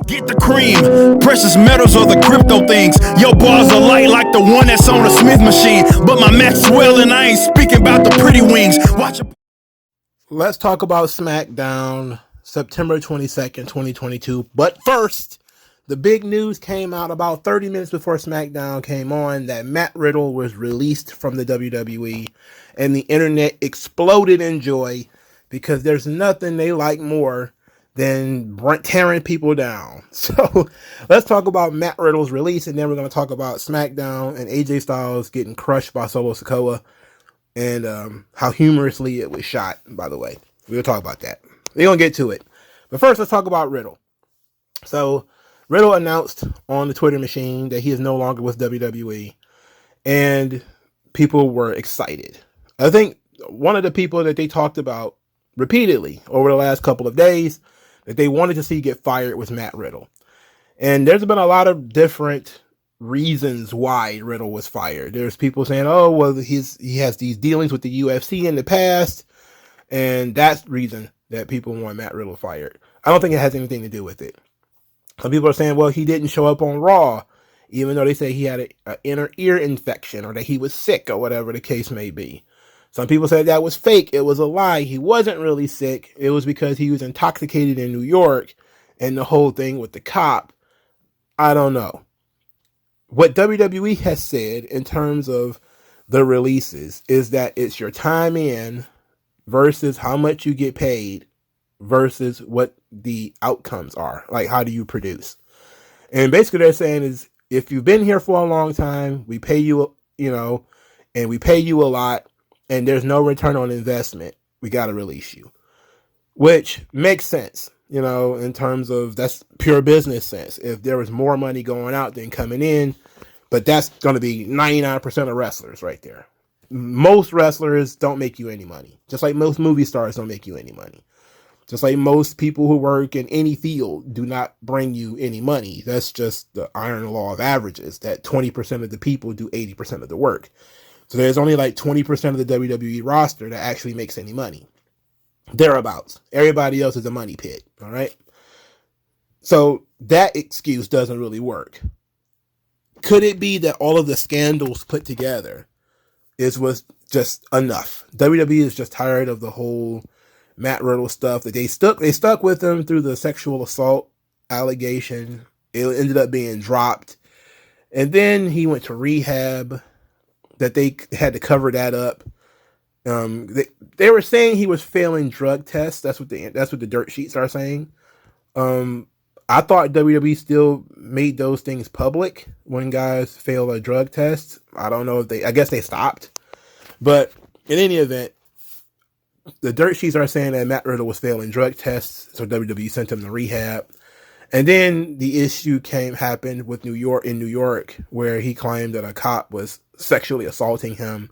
Get the cream, precious metals or the crypto things. Your bars are light like the one that's on a Smith machine. But my Maxwell and I ain't speaking about the pretty wings. Watch it. Let's talk about Smackdown, September 22nd, 2022. But first, the big news came out about 30 minutes before Smackdown came on that Matt Riddle was released from the WWE, and the internet exploded in joy because there's nothing they like more than tearing people down. So let's talk about Matt Riddle's release, and then we're going to talk about Smackdown and AJ Styles getting crushed by Solo Sikoa, and how humorously it was shot, by the way. We'll talk about that. We're going to get to it. But first, let's talk about Riddle. So Riddle announced on the Twitter machine that he is no longer with WWE, and people were excited. I think one of the people that they talked about repeatedly over the last couple of days that they wanted to see get fired was Matt Riddle. And there's been a lot of different reasons why Riddle was fired. There's people saying, oh, well, he has these dealings with the UFC in the past, and that's the reason that people want Matt Riddle fired. I don't think it has anything to do with it. Some people are saying, well, he didn't show up on Raw, even though they say he had an inner ear infection or that he was sick or whatever the case may be. Some people said that was fake. It was a lie. He wasn't really sick. It was because he was intoxicated in New York, and the whole thing with the cop. I don't know. What WWE has said in terms of the releases is that it's your time in versus how much you get paid versus what the outcomes are. Like, how do you produce? And basically they're saying is, if you've been here for a long time, we pay you, and we pay you a lot, and there's no return on investment, we got to release you. Which makes sense, in terms of that's pure business sense. If there was more money going out than coming in, but that's going to be 99% of wrestlers right there. Most wrestlers don't make you any money. Just like most movie stars don't make you any money. Just like most people who work in any field do not bring you any money. That's just the iron law of averages, that 20% of the people do 80% of the work. So there's only like 20% of the WWE roster that actually makes any money. Thereabouts. Everybody else is a money pit. All right. So that excuse doesn't really work. Could it be that all of the scandals put together was just enough? WWE is just tired of the whole Matt Riddle stuff that they stuck with him through the sexual assault allegation. It ended up being dropped. And then he went to rehab that they had to cover that up. They were saying he was failing drug tests. That's what the dirt sheets are saying. I thought WWE still made those things public when guys fail a drug test. I don't know I guess they stopped. But in any event, the dirt sheets are saying that Matt Riddle was failing drug tests, so WWE sent him to rehab. And then the issue happened with New York, where he claimed that a cop was sexually assaulting him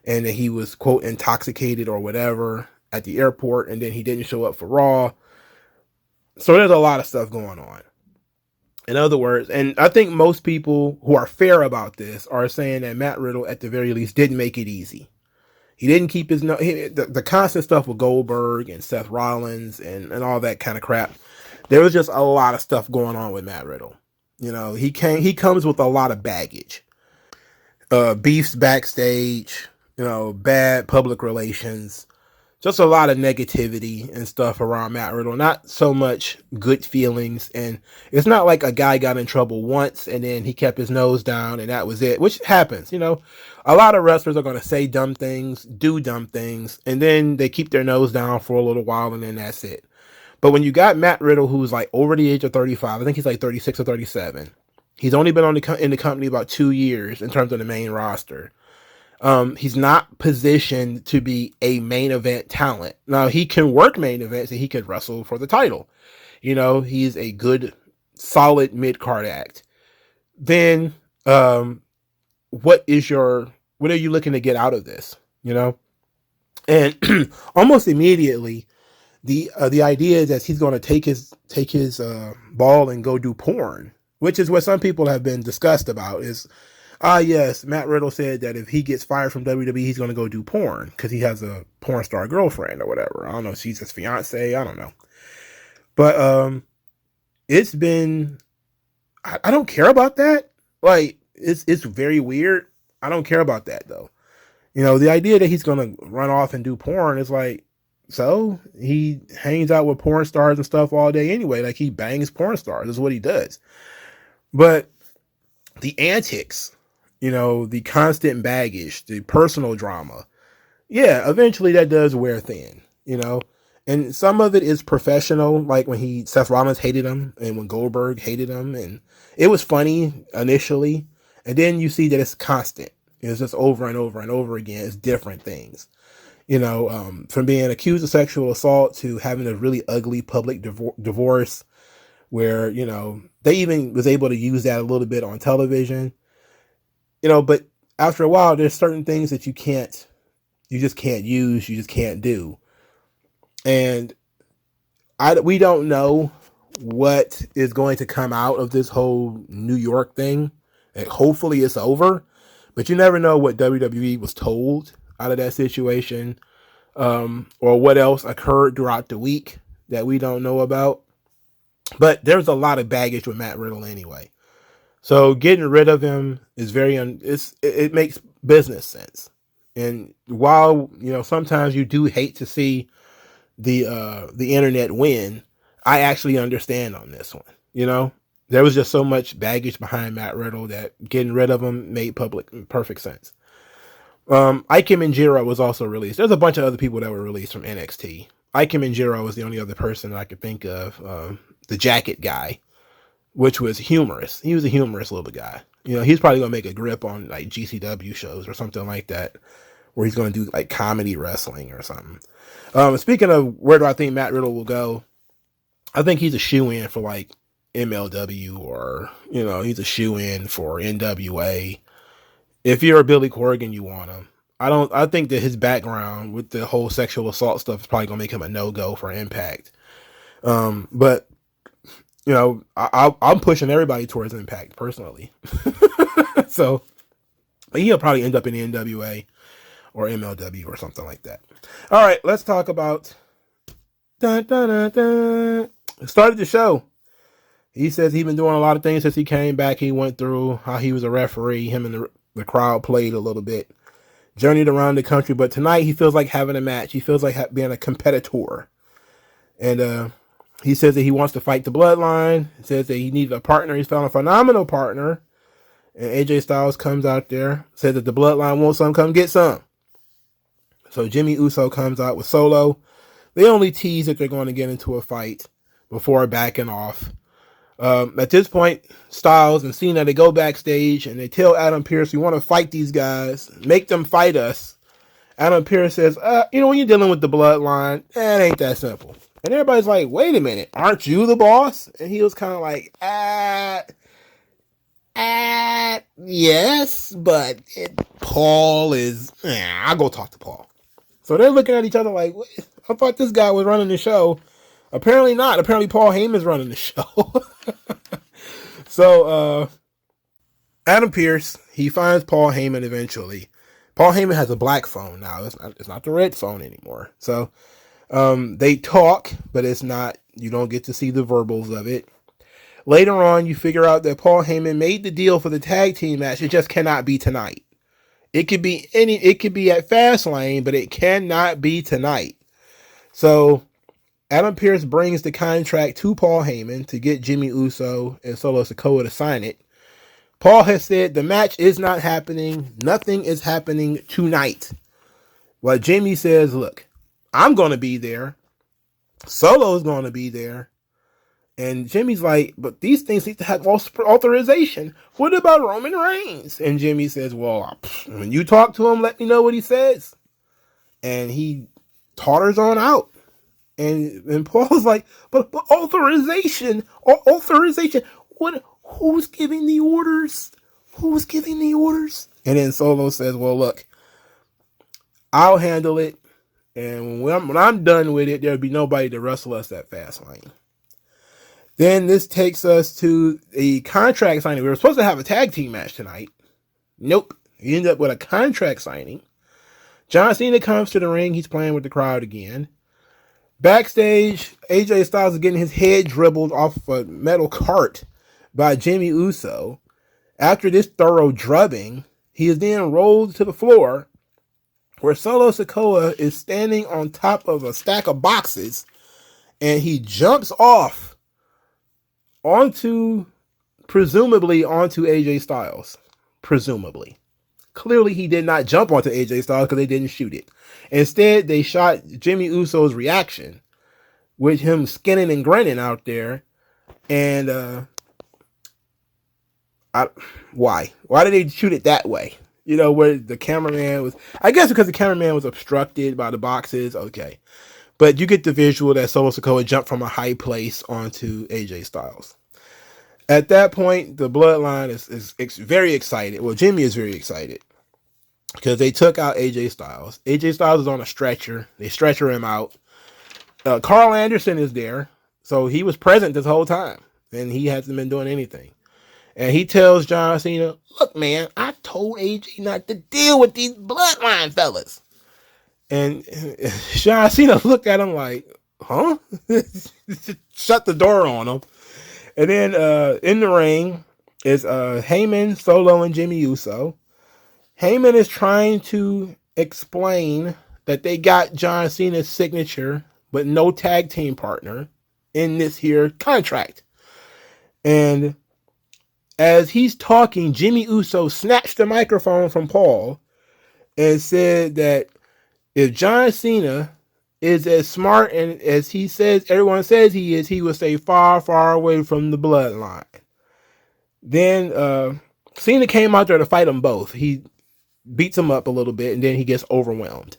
and that he was, quote, intoxicated or whatever at the airport, and then he didn't show up for Raw. So there's a lot of stuff going on. In other words, and I think most people who are fair about this are saying that Matt Riddle, at the very least, didn't make it easy. He didn't keep the constant stuff with Goldberg and Seth Rollins and all that kind of crap. There was just a lot of stuff going on with Matt Riddle. He comes with a lot of baggage. Beefs backstage, bad public relations, just a lot of negativity and stuff around Matt Riddle. Not so much good feelings. And it's not like a guy got in trouble once and then he kept his nose down and that was it, which happens. A lot of wrestlers are going to say dumb things, do dumb things, and then they keep their nose down for a little while and then that's it. But when you got Matt Riddle, who's like over the age of 35, I think he's like 36 or 37. He's only been in the company about 2 years in terms of the main roster. He's not positioned to be a main event talent. Now, he can work main events and he could wrestle for the title. He's a good, solid mid-card act. Then, what are you looking to get out of this? And almost immediately, the idea is that he's going to take his ball and go do porn, which is what some people have been discussed about. Yes, Matt Riddle said that if he gets fired from WWE, he's going to go do porn because he has a porn star girlfriend or whatever. I don't know. She's his fiance. I don't know. But it's been, I don't care about that. Like, it's very weird. I don't care about that though. You know, the idea that he's gonna run off and do porn is like, so he hangs out with porn stars and stuff all day anyway. Like, he bangs porn stars. Is what he does. But the antics, you know, the constant baggage, the personal drama, yeah, eventually that does wear thin, you know. And some of it is professional, like when Seth Rollins hated him and when Goldberg hated him, and it was funny initially, and then you see that it's constant. It's just over and over and over again. It's different things, you know, from being accused of sexual assault to having a really ugly public divorce, where, you know, they even was able to use that a little bit on television, you know. But after a while, there's certain things that you just can't use, you just can't do. And we don't know what is going to come out of this whole New York thing. And hopefully it's over, but you never know what WWE was told out of that situation, or what else occurred throughout the week that we don't know about. But there's a lot of baggage with Matt Riddle anyway. So getting rid of him is it makes business sense. And while, you know, sometimes you do hate to see the internet win, I actually understand on this one. You know, there was just so much baggage behind Matt Riddle that getting rid of him made perfect sense. Ike Manjiro was also released. There's a bunch of other people that were released from NXT. Ike Manjiro was the only other person that I could think of. The jacket guy, which was humorous. He was a humorous little guy. You know, he's probably gonna make a grip on like GCW shows or something like that, where he's gonna do like comedy wrestling or something. Speaking of where do I think Matt Riddle will go, I think he's a shoe-in for like MLW, or, you know, he's a shoe-in for NWA. If you're a Billy Corgan, you want him. I think that his background with the whole sexual assault stuff is probably gonna make him a no-go for Impact. But you know, I'm pushing everybody towards Impact personally. So he'll probably end up in the NWA or MLW or something like that. All right, let's talk about started the show. He says he's been doing a lot of things since he came back. He went through how he was a referee. Him and the crowd played a little bit, journeyed around the country. But tonight he feels like having a match. He feels like being a competitor. And he says that he wants to fight the Bloodline. He says that he needed a partner. He's found a phenomenal partner. And AJ Styles comes out there, says that the Bloodline wants some, come get some. So Jimmy Uso comes out with Solo. They only tease that they're going to get into a fight before backing off. At this point, Styles and Cena, they go backstage and they tell Adam Pearce, we want to fight these guys, make them fight us. Adam Pearce says, you know, when you're dealing with the Bloodline, it ain't that simple. And everybody's like, wait a minute, aren't you the boss? And he was kind of like, yes, but Paul is, I'll go talk to Paul. So they're looking at each other like, I thought this guy was running the show. Apparently not. Apparently Paul Heyman's running the show. So Adam Pearce, he finds Paul Heyman eventually. Paul Heyman has a black phone now. It's not the red phone anymore. So they talk, but it's not, you don't get to see the verbals of it. Later on, you figure out that Paul Heyman made the deal for the tag team match. It just cannot be tonight. It could be at Fastlane, but it cannot be tonight. So Adam Pearce brings the contract to Paul Heyman to get Jimmy Uso and Solo Sikoa to sign it. Paul has said the match is not happening. Nothing is happening tonight. Well, Jimmy says, look, I'm going to be there. Solo's going to be there. And Jimmy's like, but these things need to have authorization. What about Roman Reigns? And Jimmy says, well, when you talk to him, let me know what he says. And he totters on out. And Paul's like, but authorization. What? Who's giving the orders? Who's giving the orders? And then Solo says, well, look, I'll handle it. And when I'm done with it, there'll be nobody to wrestle us at Fastlane. Then this takes us to a contract signing. We were supposed to have a tag team match tonight. Nope. He ended up with a contract signing. John Cena comes to the ring. He's playing with the crowd again. Backstage, AJ Styles is getting his head dribbled off a metal cart by Jimmy Uso. After this thorough drubbing, he is then rolled to the floor where Solo Sikoa is standing on top of a stack of boxes, and he jumps off presumably onto AJ Styles. Presumably. Clearly he did not jump onto AJ Styles because they didn't shoot it. Instead, they shot Jimmy Uso's reaction with him skinning and grinning out there. And why? Why did they shoot it that way? You know, where the cameraman was, I guess because the cameraman was obstructed by the boxes. Okay. But you get the visual that Solo Sikoa jumped from a high place onto AJ Styles. At that point, the Bloodline is very excited. Well, Jimmy is very excited because they took out AJ Styles. AJ Styles is on a stretcher. They stretcher him out. Carl Anderson is there. So he was present this whole time. And he hasn't been doing anything. And he tells John Cena, look, man, I told AJ not to deal with these Bloodline fellas. And John Cena looked at him like, huh? Shut the door on him. And then in the ring is Heyman, Solo, and Jimmy Uso. Heyman is trying to explain that they got John Cena's signature, but no tag team partner in this here contract. And as he's talking, Jimmy Uso snatched the microphone from Paul and said that if John Cena is as smart and as he says, everyone says he is, he will stay far, far away from the Bloodline. Then Cena came out there to fight them both. He beats him up a little bit, and then he gets overwhelmed.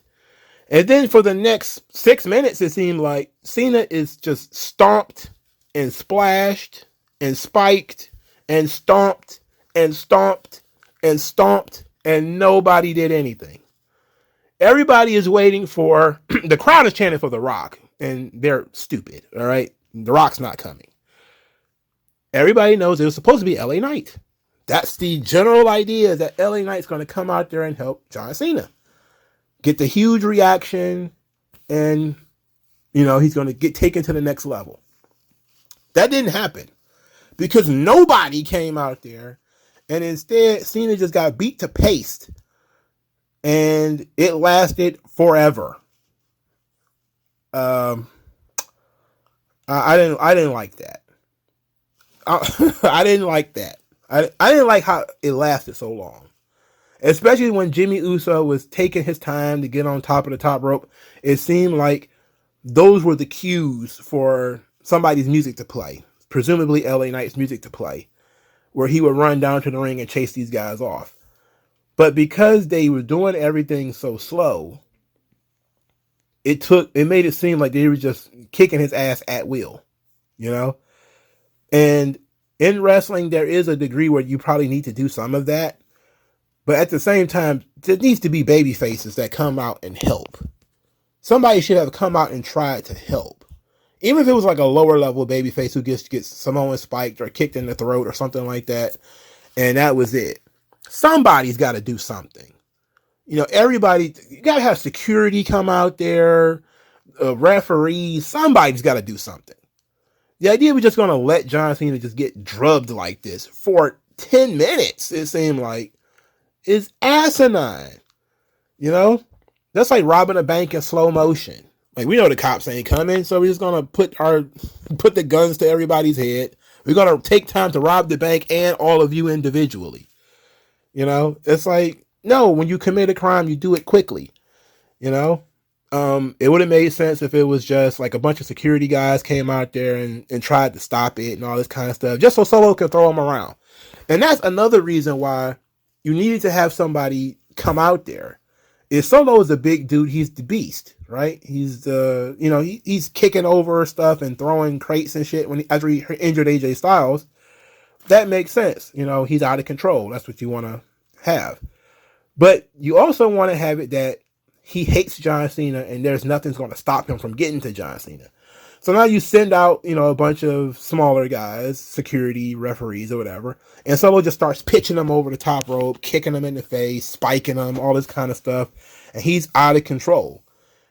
And then for the next 6 minutes, it seemed like Cena is just stomped and splashed and spiked and stomped and stomped and stomped, and nobody did anything. Everybody is waiting for, the crowd is chanting for The Rock, and they're stupid, all right? The Rock's not coming. Everybody knows it was supposed to be LA Knight. That's the general idea, that LA Knight's going to come out there and help John Cena. Get the huge reaction, and, you know, he's going to get taken to the next level. That didn't happen, because nobody came out there, and instead, Cena just got beat to paste. And it lasted forever. I didn't like that. I didn't like that. I didn't like how it lasted so long. Especially when Jimmy Uso was taking his time to get on top of the top rope. It seemed like those were the cues for somebody's music to play. Presumably LA Knight's music to play. Where he would run down to the ring and chase these guys off. But because they were doing everything so slow, it made it seem like they were just kicking his ass at will, you know? And in wrestling, there is a degree where you probably need to do some of that. But at the same time, there needs to be baby faces that come out and help. Somebody should have come out and tried to help. Even if it was like a lower level baby face who gets Samoan spiked or kicked in the throat or something like that. And that was it. Somebody's got to do something. You know, everybody, you got to have security come out there, referees, somebody's got to do something. The idea we're just going to let John Cena just get drubbed like this for 10 minutes, it seemed like, is asinine. You know, that's like robbing a bank in slow motion. Like, we know the cops ain't coming, so we're just going to put the guns to everybody's head. We're going to take time to rob the bank and all of you individually. You know, it's like, no, when you commit a crime, you do it quickly. You know, it would have made sense if it was just like a bunch of security guys came out there and tried to stop it and all this kind of stuff, just so Solo could throw them around. And that's another reason why you needed to have somebody come out there. If Solo is a big dude, he's the beast, right? He's he's kicking over stuff and throwing crates and shit after he injured AJ Styles. That makes sense. You know, he's out of control. That's what you want to have. But you also want to have it that he hates John Cena and there's nothing's going to stop him from getting to John Cena. So now you send out, you know, a bunch of smaller guys, security, referees, or whatever. And Solo just starts pitching them over the top rope, kicking them in the face, spiking them, all this kind of stuff. And he's out of control,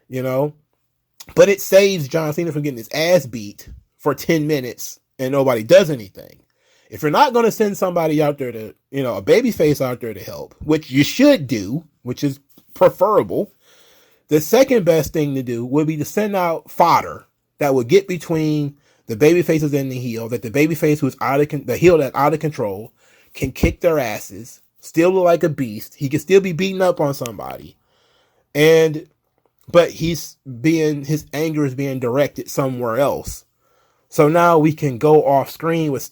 you know. But it saves John Cena from getting his ass beat for 10 minutes and nobody does anything. If you're not going to send somebody out there to, a babyface out there to help, which you should do, which is preferable, the second best thing to do would be to send out fodder that would get between the baby faces and the heel, that the baby face who's the heel that's out of control can kick their asses, still look like a beast. He can still be beating up on somebody. But his anger is being directed somewhere else. So now we can go off screen with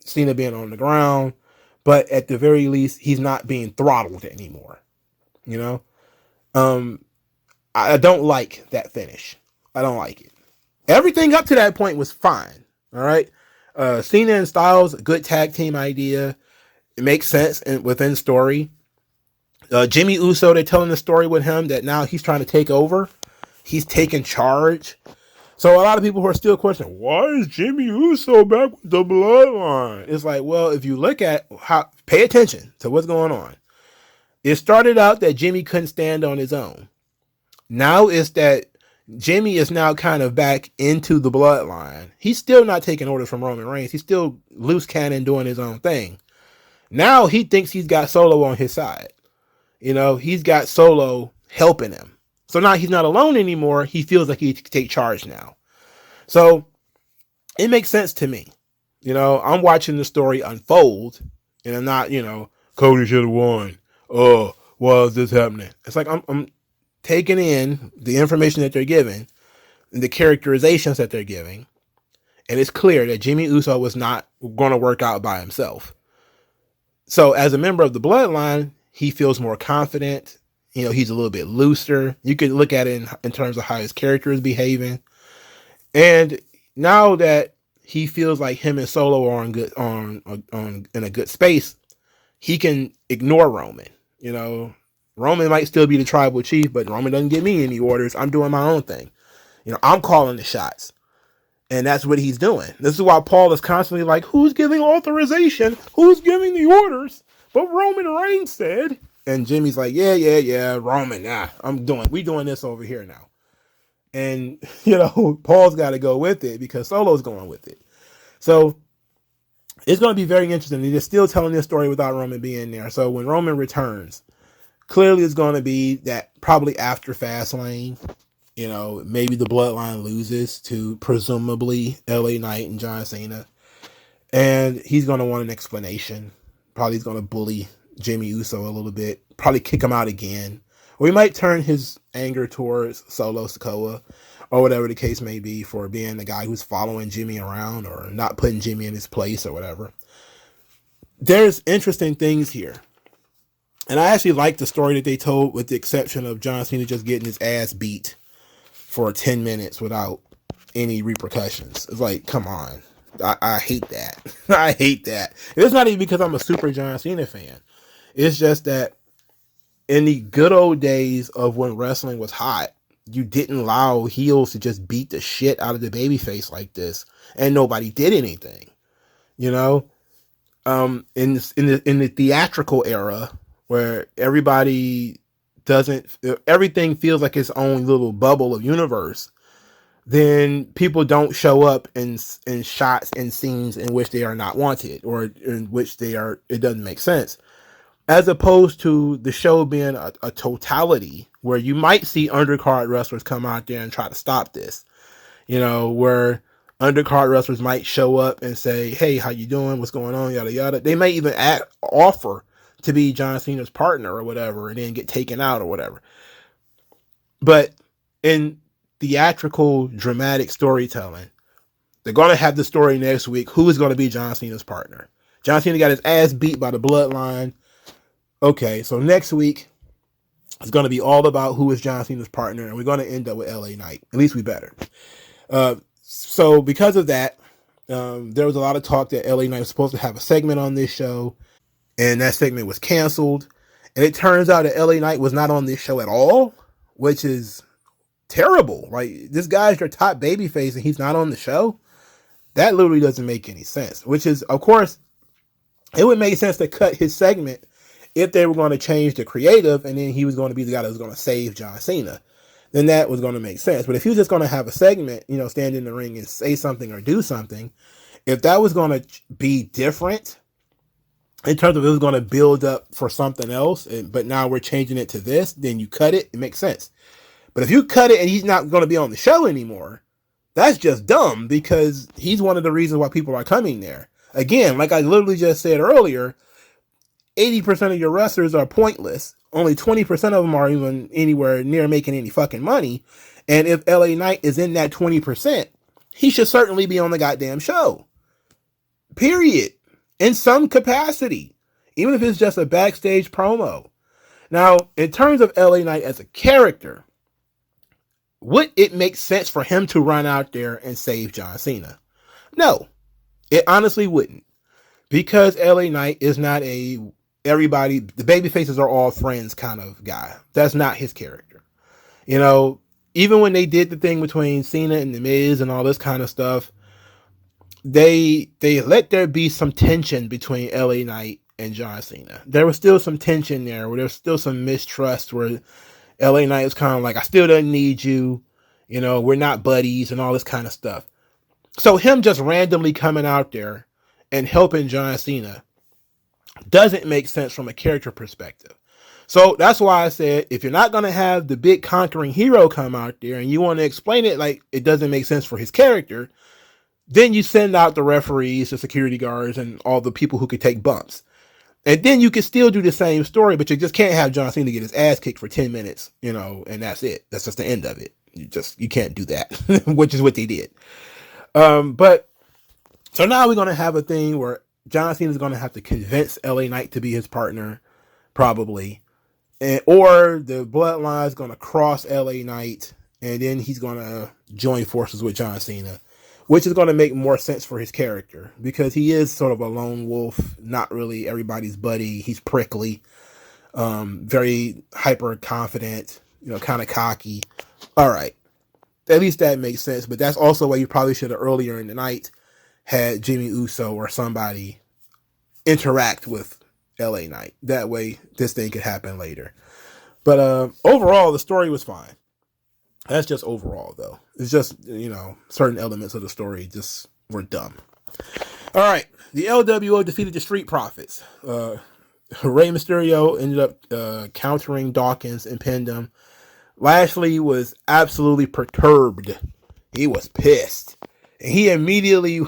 Cena being on the ground, but at the very least, he's not being throttled anymore. I don't like that finish. I don't like it. Everything up to that point was fine. All right. Cena and Styles, good tag team idea. It makes sense within story. Jimmy Uso, they're telling the story with him that now he's trying to take over. He's taking charge. So a lot of people who are still questioning, why is Jimmy Uso back with the Bloodline? It's like, well, if you look at pay attention to what's going on. It started out that Jimmy couldn't stand on his own. Now it's that Jimmy is now kind of back into the Bloodline. He's still not taking orders from Roman Reigns. He's still loose cannon doing his own thing. Now he thinks he's got Solo on his side. He's got Solo helping him. So now he's not alone anymore. He feels like he can take charge now. So it makes sense to me. I'm watching the story unfold and I'm not, Cody should have won. Oh, why is this happening? It's like I'm taking in the information that they're giving and the characterizations that they're giving. And it's clear that Jimmy Uso was not going to work out by himself. So as a member of the Bloodline, he feels more confident. He's a little bit looser. You could look at it in terms of how his character is behaving. And now that he feels like him and Solo are in a good space, he can ignore Roman. Roman might still be the tribal chief, but Roman doesn't give me any orders. I'm doing my own thing. I'm calling the shots. And that's what he's doing. This is why Paul is constantly like, who's giving authorization? Who's giving the orders? But Roman Reigns said. And Jimmy's like, yeah, Roman, we doing this over here now. And, Paul's got to go with it because Solo's going with it. So it's going to be very interesting. They're still telling this story without Roman being there. So when Roman returns, clearly it's going to be that probably after Fastlane, maybe the Bloodline loses to presumably LA Knight and John Cena. And he's going to want an explanation. Probably he's going to bully Jimmy Uso a little bit, probably kick him out again. Or he might turn his anger towards Solo Sikoa or whatever the case may be for being the guy who's following Jimmy around or not putting Jimmy in his place or whatever. There's interesting things here. And I actually like the story that they told with the exception of John Cena just getting his ass beat for 10 minutes without any repercussions. It's like, come on. I hate that. I hate that. It's not even because I'm a super John Cena fan. It's just that in the good old days of when wrestling was hot, you didn't allow heels to just beat the shit out of the babyface like this, and nobody did anything. In the theatrical era where everything feels like its own little bubble of universe, then people don't show up in shots and scenes in which they are not wanted or in which it doesn't make sense. As opposed to the show being a totality where you might see undercard wrestlers come out there and try to stop this, where undercard wrestlers might show up and say, hey, how you doing? What's going on? Yada, yada. They may even offer to be John Cena's partner or whatever and then get taken out or whatever. But in theatrical, dramatic storytelling, they're going to have the story next week. Who is going to be John Cena's partner? John Cena got his ass beat by the Bloodline. Okay, so next week it's going to be all about who is John Cena's partner, and we're going to end up with LA Knight. At least we better. So because of that, there was a lot of talk that LA Knight was supposed to have a segment on this show, and that segment was canceled. And it turns out that LA Knight was not on this show at all, which is terrible. Like, this guy's your top babyface, and he's not on the show. That literally doesn't make any sense. Which is, of course, it would make sense to cut his segment if they were going to change the creative, and then he was going to be the guy that was going to save John Cena. then that was going to make sense. But if he was just going to have a segment, stand in the ring and say something or do something, if that was going to be different in terms of it was going to build up for something else, but now we're changing it to this, then you cut it makes sense. But if you cut it and he's not going to be on the show anymore, that's just dumb, because he's one of the reasons why people are coming there. Again, like I literally just said earlier, 80% of your wrestlers are pointless. Only 20% of them are even anywhere near making any fucking money. And if LA Knight is in that 20%, he should certainly be on the goddamn show. Period. In some capacity. Even if it's just a backstage promo. Now, in terms of LA Knight as a character, would it make sense for him to run out there and save John Cena? No. It honestly wouldn't. Because LA Knight is not the baby faces are all friends kind of guy. That's not his character. Even when they did the thing between Cena and The Miz and all this kind of stuff, they let there be some tension between LA Knight and John Cena. There was still some tension there, where there was still some mistrust, where LA Knight was kind of like, I still don't need you, we're not buddies and all this kind of stuff. So him just randomly coming out there and helping John Cena doesn't make sense from a character perspective. So that's why I said, if you're not going to have the big conquering hero come out there and you want to explain it like it doesn't make sense for his character, then you send out the referees, the security guards, and all the people who could take bumps. And then you can still do the same story, but you just can't have John Cena get his ass kicked for 10 minutes, and that's it. That's just the end of it. You can't do that, which is what they did. But so now we're going to have a thing where John Cena is going to have to convince LA Knight to be his partner, probably. Or the Bloodline is going to cross LA Knight, and then he's going to join forces with John Cena, which is going to make more sense for his character, because he is sort of a lone wolf, not really everybody's buddy. He's prickly, very hyper confident, kind of cocky. All right. At least that makes sense, but that's also why you probably should have earlier in the night had Jimmy Uso or somebody interact with LA Knight. That way this thing could happen later. But overall, the story was fine. That's just overall, though. It's just, certain elements of the story just were dumb. All right. The LWO defeated the Street Profits. Rey Mysterio ended up countering Dawkins and pinned him. Lashley was absolutely perturbed. He was pissed. And he immediately,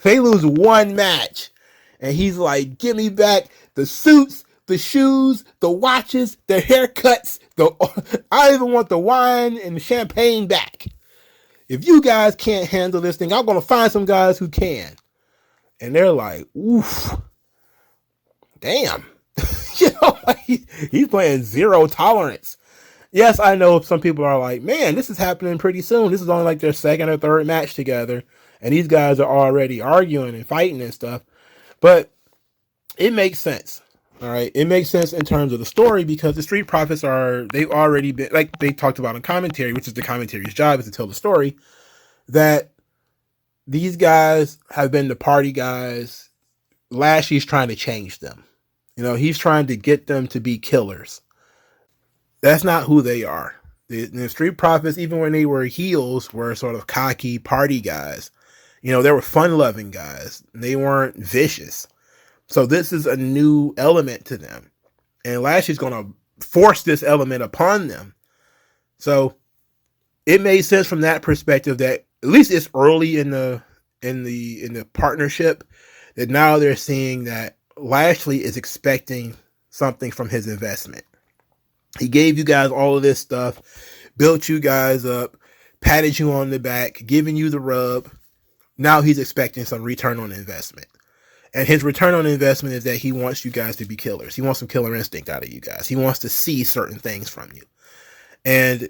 they lose one match. And he's like, give me back the suits, the shoes, the watches, the haircuts. I even want the wine and the champagne back. If you guys can't handle this thing, I'm going to find some guys who can. And they're like, oof. Damn. He's playing zero tolerance. Yes, I know some people are like, man, this is happening pretty soon. This is only like their second or third match together. And these guys are already arguing and fighting and stuff. But it makes sense. All right. It makes sense in terms of the story, because the Street Profits they've already been, like they talked about in commentary, which is the commentary's job, is to tell the story, that these guys have been the party guys. Lashley's trying to change them. He's trying to get them to be killers. That's not who they are. The Street Profits, even when they were heels, were sort of cocky party guys. They were fun-loving guys. They weren't vicious. So this is a new element to them. And Lashley's going to force this element upon them. So it made sense from that perspective that at least it's early in the partnership, that now they're seeing that Lashley is expecting something from his investment. He gave you guys all of this stuff, built you guys up, patted you on the back, giving you the rub. Now he's expecting some return on investment. And his return on investment is that he wants you guys to be killers. He wants some killer instinct out of you guys. He wants to see certain things from you. And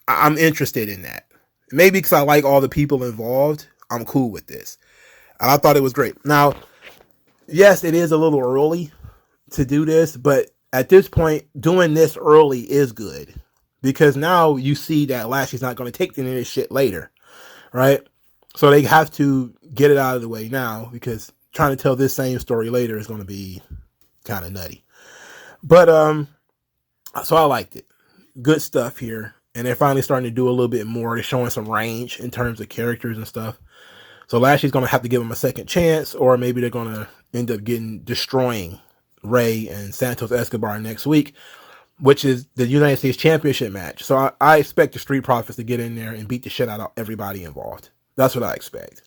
I'm interested in that. Maybe because I like all the people involved, I'm cool with this. And I thought it was great. Now, yes, it is a little early to do this, but at this point, doing this early is good, because now you see that Lashley's not going to take any of this shit later, right? So they have to get it out of the way now, because trying to tell this same story later is going to be kind of nutty. But so I liked it. good stuff here. And they're finally starting to do a little bit more. They're showing some range in terms of characters and stuff. So Lashley's going to have to give him a second chance, or maybe they're going to end up destroying Ray and Santos Escobar next week, which is the United States Championship match. So I expect the Street Profits to get in there and beat the shit out of everybody involved. That's what I expect.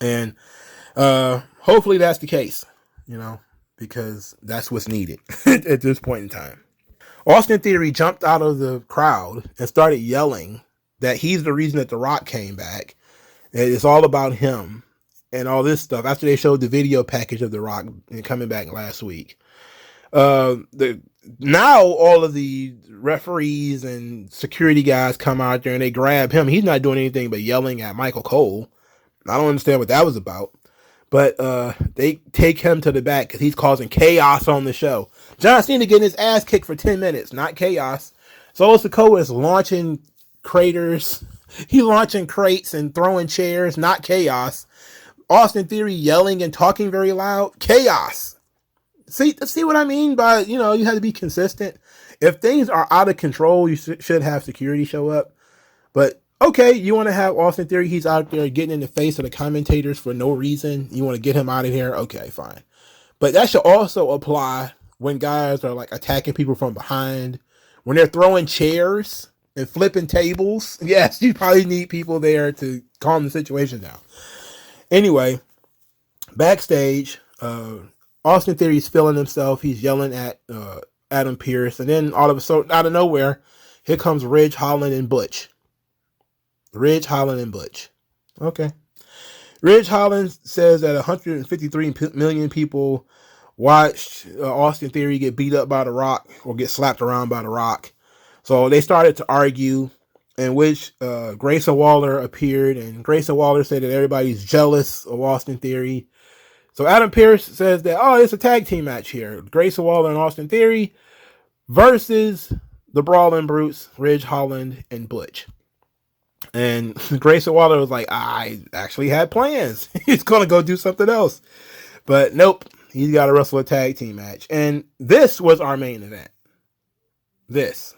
And hopefully that's the case, because that's what's needed at this point in time. Austin Theory jumped out of the crowd and started yelling that he's the reason that The Rock came back. And it's all about him and all this stuff after they showed the video package of The Rock coming back last week. Now all of the referees and security guys come out there and they grab him. He's not doing anything but yelling at Michael Cole. I don't understand what that was about. But they take him to the back because he's causing chaos on the show. John Cena getting his ass kicked for 10 minutes, not chaos. Solo Sikoa is launching craters. He's launching crates and throwing chairs, not chaos. Austin Theory yelling and talking very loud, chaos. See what I mean by, you have to be consistent. If things are out of control, you should have security show up. But okay, you want to have Austin Theory, he's out there getting in the face of the commentators for no reason. You want to get him out of here? Okay, fine. But that should also apply when guys are like attacking people from behind, when they're throwing chairs and flipping tables. Yes, you probably need people there to calm the situation down. Anyway, backstage, Austin Theory's feeling himself. He's yelling at Adam Pearce. And then all of a sudden, out of nowhere, here comes Ridge Holland and Butch. Okay. Ridge Holland says that 153 million people watched Austin Theory get beat up by The Rock or get slapped around by The Rock. So they started to argue, in which Grayson Waller appeared, and Grayson Waller said that everybody's jealous of Austin Theory. So Adam Pearce says that, it's a tag team match here. Grayson Waller and Austin Theory versus the Brawling Brutes, Ridge Holland and Butch. And Grayson Waller was like, I actually had plans. He's going to go do something else. But nope, he's got to wrestle a tag team match. And this was our main event. This.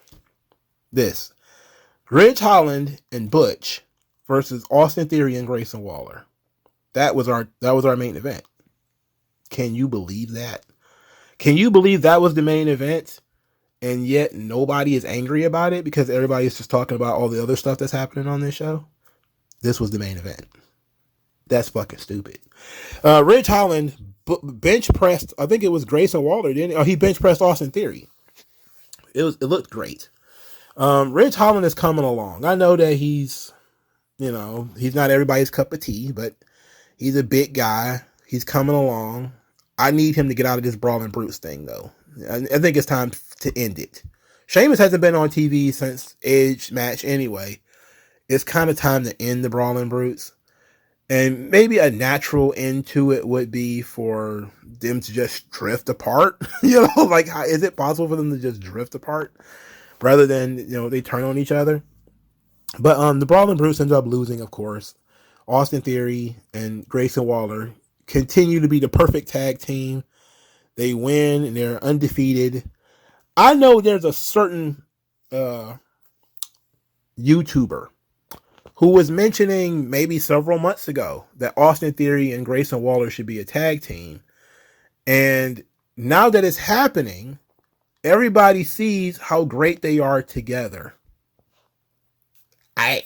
Ridge Holland and Butch versus Austin Theory and Grayson Waller. That was our main event. Can you believe that? Can you believe that was the main event? And yet nobody is angry about it because everybody's just talking about all the other stuff that's happening on this show. This was the main event. That's fucking stupid. Ridge Holland bench pressed, I think it was Grayson Waller, didn't he? Oh, he bench pressed Austin Theory. It looked great. Ridge Holland is coming along. I know that he's not everybody's cup of tea, but he's a big guy. He's coming along. I need him to get out of this Brawling Brutes thing, though. I think it's time to end it. Sheamus hasn't been on TV since Edge match anyway. It's kind of time to end the Brawling Brutes. And maybe a natural end to it would be for them to just drift apart. Is it possible for them to just drift apart rather than, they turn on each other? But the Brawling Brutes ended up losing, of course. Austin Theory and Grayson Waller continue to be the perfect tag team. They win and they're undefeated. I know there's a certain YouTuber who was mentioning maybe several months ago that Austin Theory and Grayson Waller should be a tag team. And now that it's happening, everybody sees how great they are together. I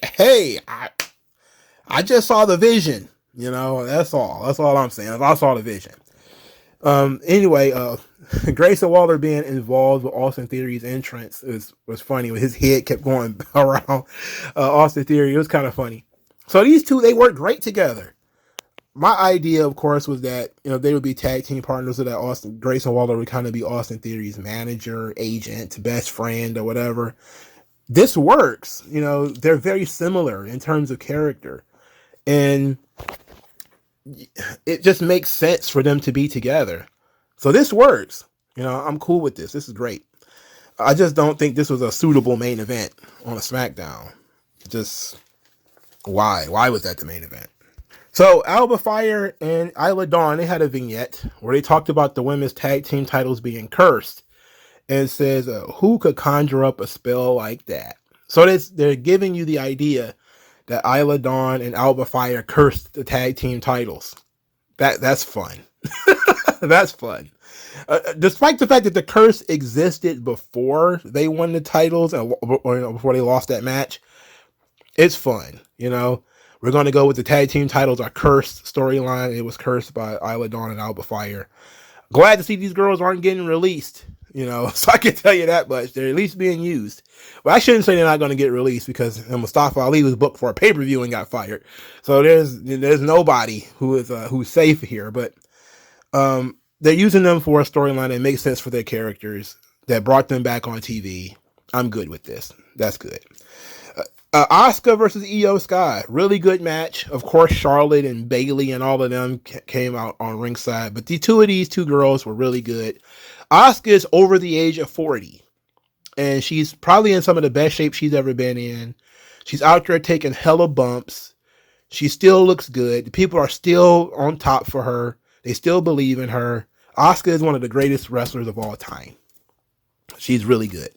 just saw the vision. That's all I'm saying. I saw the vision. Anyway, Grayson Waller being involved with Austin Theory's entrance was funny. His head kept going around Austin Theory. It was kind of funny. So these two, they work great together. My idea, of course, was that they would be tag team partners, so that Grayson Waller would kind of be Austin Theory's manager, agent, best friend, or whatever. This works. They're very similar in terms of character, and it just makes sense for them to be together. So this works. I'm cool with this. This is great. I just don't think this was a suitable main event on a SmackDown. Just why? Why was that the main event? So Alba Fire and Isla Dawn, they had a vignette where they talked about the women's tag team titles being cursed. And it says, who could conjure up a spell like that? So they're giving you the idea that Isla Dawn and Alba Fire cursed the tag team titles. That's fun. That's fun. Despite the fact that the curse existed before they won the titles and before they lost that match, it's fun. We're going to go with the tag team titles are cursed storyline. It was cursed by Isla Dawn and Alba Fire. Glad to see these girls aren't getting released. So I can tell you that much. They're at least being used. Well, I shouldn't say they're not going to get released because Mustafa Ali was booked for a pay-per-view and got fired. So there's nobody who's safe here. But they're using them for a storyline that makes sense for their characters that brought them back on TV. I'm good with this. That's good. Asuka versus Io Sky. Really good match. Of course, Charlotte and Bayley and all of them came out on ringside. But the two of these two girls were really good. Asuka is over the age of 40. And she's probably in some of the best shape she's ever been in. She's out there taking hella bumps. She still looks good. The people are still on top for her. They still believe in her. Asuka is one of the greatest wrestlers of all time. She's really good.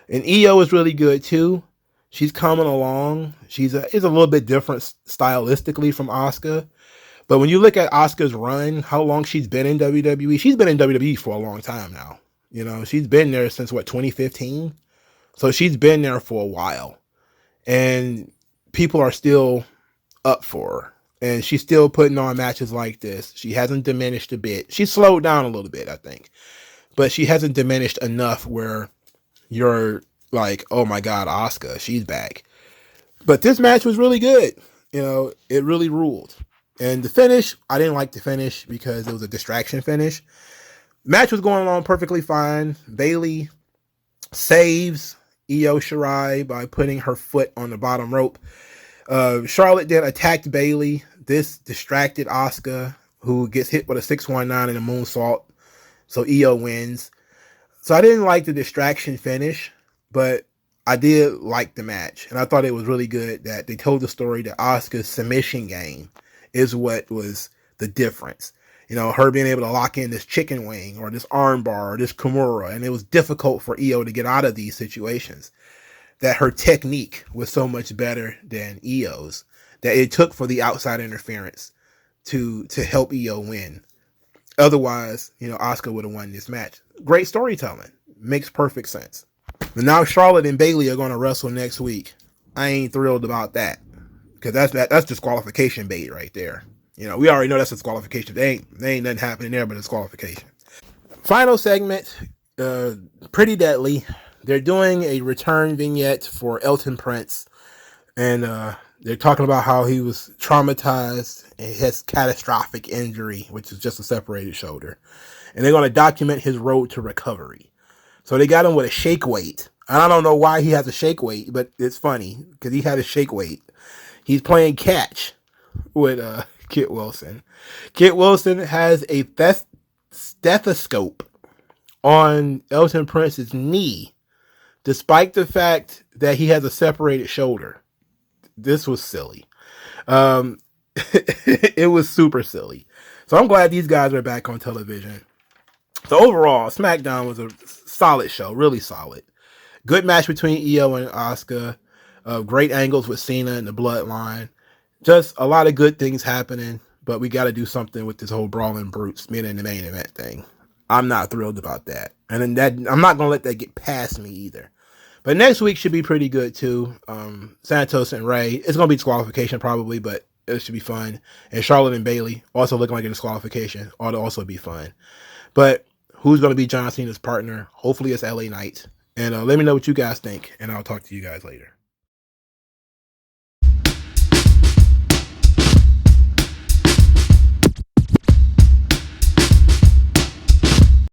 And Io is really good too. She's coming along. She's a little bit different stylistically from Asuka. But when you look at Asuka's run, how long she's been in WWE, she's been in WWE for a long time now. She's been there since 2015. So she's been there for a while. And people are still up for her. And she's still putting on matches like this. She hasn't diminished a bit. She's slowed down a little bit, I think. But she hasn't diminished enough where you're like, oh my God, Asuka, she's back. But this match was really good. It really ruled. And the finish, I didn't like the finish because it was a distraction finish. Match was going along perfectly fine. Bayley saves Io Shirai by putting her foot on the bottom rope. Charlotte then attacked Bayley. This distracted Asuka, who gets hit with a 619 and a moonsault. So Io wins. So I didn't like the distraction finish, but I did like the match. And I thought it was really good that they told the story that Asuka's submission game is what was the difference. Her being able to lock in this chicken wing or this arm bar or this Kimura. And it was difficult for Io to get out of these situations. That her technique was so much better than Io's. That it took for the outside interference to help Io win. Otherwise, Asuka would have won this match. Great storytelling. Makes perfect sense. But now Charlotte and Bayley are going to wrestle next week. I ain't thrilled about that. Because that's disqualification bait right there. We already know that's disqualification. There ain't nothing happening there but disqualification. Final segment. Pretty Deadly. They're doing a return vignette for Elton Prince. And they're talking about how he was traumatized and has catastrophic injury, which is just a separated shoulder. And they're going to document his road to recovery. So they got him with a shake weight. And I don't know why he has a shake weight, but it's funny because he had a shake weight. He's playing catch with Kit Wilson. Kit Wilson has a stethoscope on Elton Prince's knee, despite the fact that he has a separated shoulder. This was silly. It was super silly. So I'm glad these guys are back on television. So overall, SmackDown was a solid show, really solid. Good match between Io and Asuka. Great angles with Cena and the Bloodline. Just a lot of good things happening, but we got to do something with this whole Brawling Brutes being in the main event thing. I'm not thrilled about that. And then I'm not going to let that get past me either. But next week should be pretty good too. Santos and Ray. It's going to be disqualification probably, but it should be fun. And Charlotte and Bayley also looking like a disqualification. Ought to also be fun. But who's going to be John Cena's partner? Hopefully it's LA Knight. And let me know what you guys think, and I'll talk to you guys later.